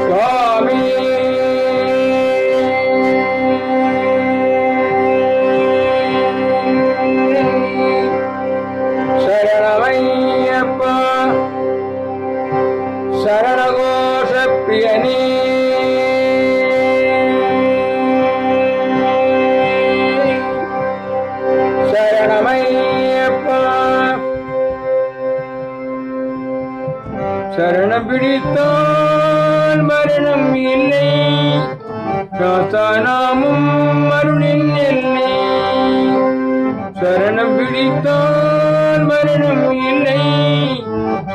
சுவாமி சரணமையப்பா சரணகோஷ பிரியனே சரணமையப்பா சரணம் பிடித்தால் மரணம் இல்லை சாத்தானாமும் அருளின் எல்லை சரணம் பிடித்தால் மரணம் இல்லை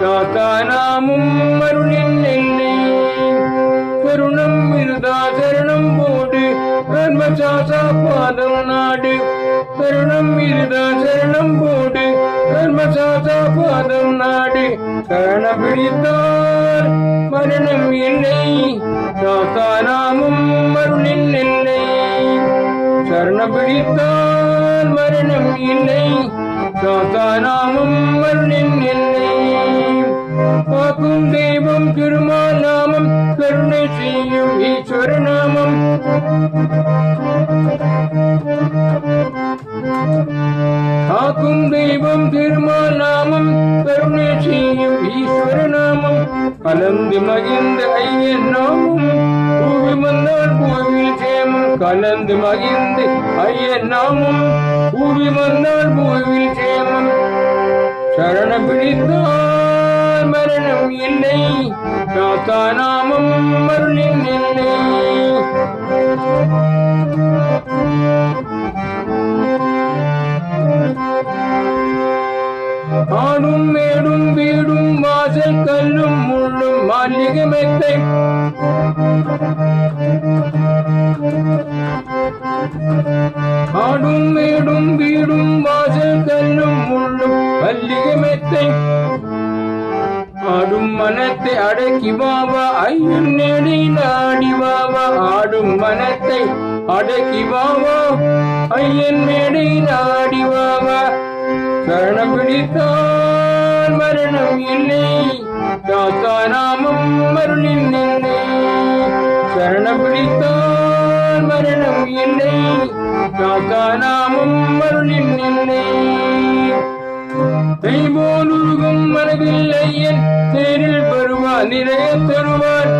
சாத்தானாமும் அருளின் எல்லை கருணம் இருதா சரணம் போடு கர்மசாசா பாதம் நாடு கருணம் இருதா சரணம் போடு கர்மசாசா பாதம் நாடு சரணம் பிடித்தால் மரணம் இல்லை சாத்தானாமும் அருளின் இல்லை சரணம் பிடித்தால் மரணம் இல்லை சாத்தானாமும் அருளின் இல்லை காக்கும் தெய்வம் திருமால் நாமம் கருணை செய்யும் ஈஸ்வர நாமம் காக்கும் தெய்வம் திருமால் நாமம் கருணை செய்யும் ஈஸ்வர நாமம் கலந்து மகிழ்ந்த ஐயன் நாமம் பூவி வந்தால் பூவில் சேமம் கலந்து மகிழ்ந்த ஐயன் நாமம் பூவி வந்தால் பூவில் சேமம் சரண பிடித்தால் மரணம் இல்லை சாத்தானாமம் அருளின் இல்லை ஆடும் மேடும் வீடும் வாசல் கல்லும் முள்ளும் மாளிகை மெத்தை ஆடும் மேடும் வீடும் வாசல் கல்லும் முள்ளும் மல்லிகை மெத்தை ஆடும் மனத்தை அடக்கி வாவா ஐயன் நேடி நாடி வாவா ஆடும் மனத்தை அடக்கி வாவா ஐயன் மேடை நாடி வாவா சரணம் பிடித்தால் மரணம் இல்லை சாத்தானாமம் அருளின் இல்லை சரணம் பிடித்தால் மரணம் இல்லை சாத்தானாமம் அருளின் இல்லை கைபோல் உருகும் மனதில் ஐயன் தேரில் வருவார் நிறைய தருவார்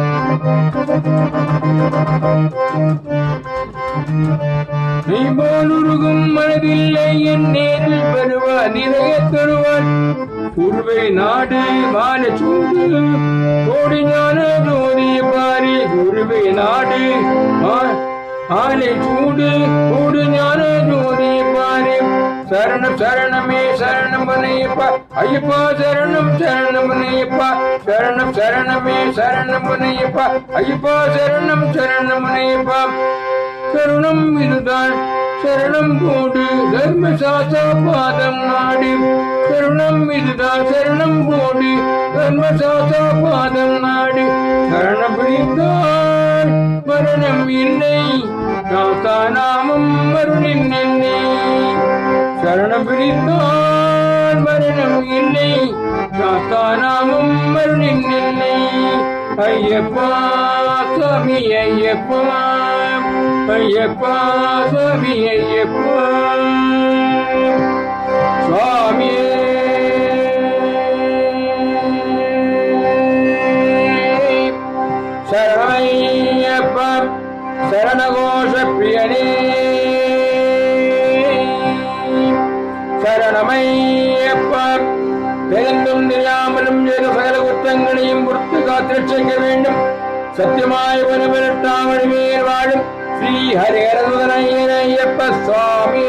கைபோல் உருகும் மனதில் ஐயன் நேரில் வருவார் நிறைய தருவார் குருவை நாடு மாலை சூடு கோடி ஞான ஜோதி பாரி குருவை நாடு மாலை சூடு கோடி ஞான ஜோதி பாரி சரணம் சரணமே சரணம் பனையப்பா ஐயப்பா சரணம் சரணம் பனையப்பா சரணம் சரணமே சரணம் பனையப்பா ஐயப்பா சரணம் சரணம் பனையப்பா சரணம் இதுதான் சரணம் போடு தர்மசாசா பாதம் நாடு சரணம் இதுதான் சரணம் போடு தர்மசாசா பாதம் நாடு சரணம் பிடித்தால் மரணம் இல்லை சாத்தானாமம் அருளின் இல்லை சரணம் பிடித்தால் மரணம் இல்லை சாத்தானாமம் அருளின் இல்லை ஐயப்பா சுவாமி ஐயப்பா ஐயப்பா சுவாமி ஐயப்பா சுவாமி சரணமையப்பா சரணகோஷ பிரியனே சரணமையப்பா தெரிந்தும் தெரியாமலும் ஏதோ சகல குற்றங்களையும் பொறுத்து காத்திரட்சிக்க வேண்டும் சத்தியமாய் வரவிரட்டாமல் மேல் வாழும் ஸ்ரீ ஹரிஹரசுதனையப்ப சுவாமி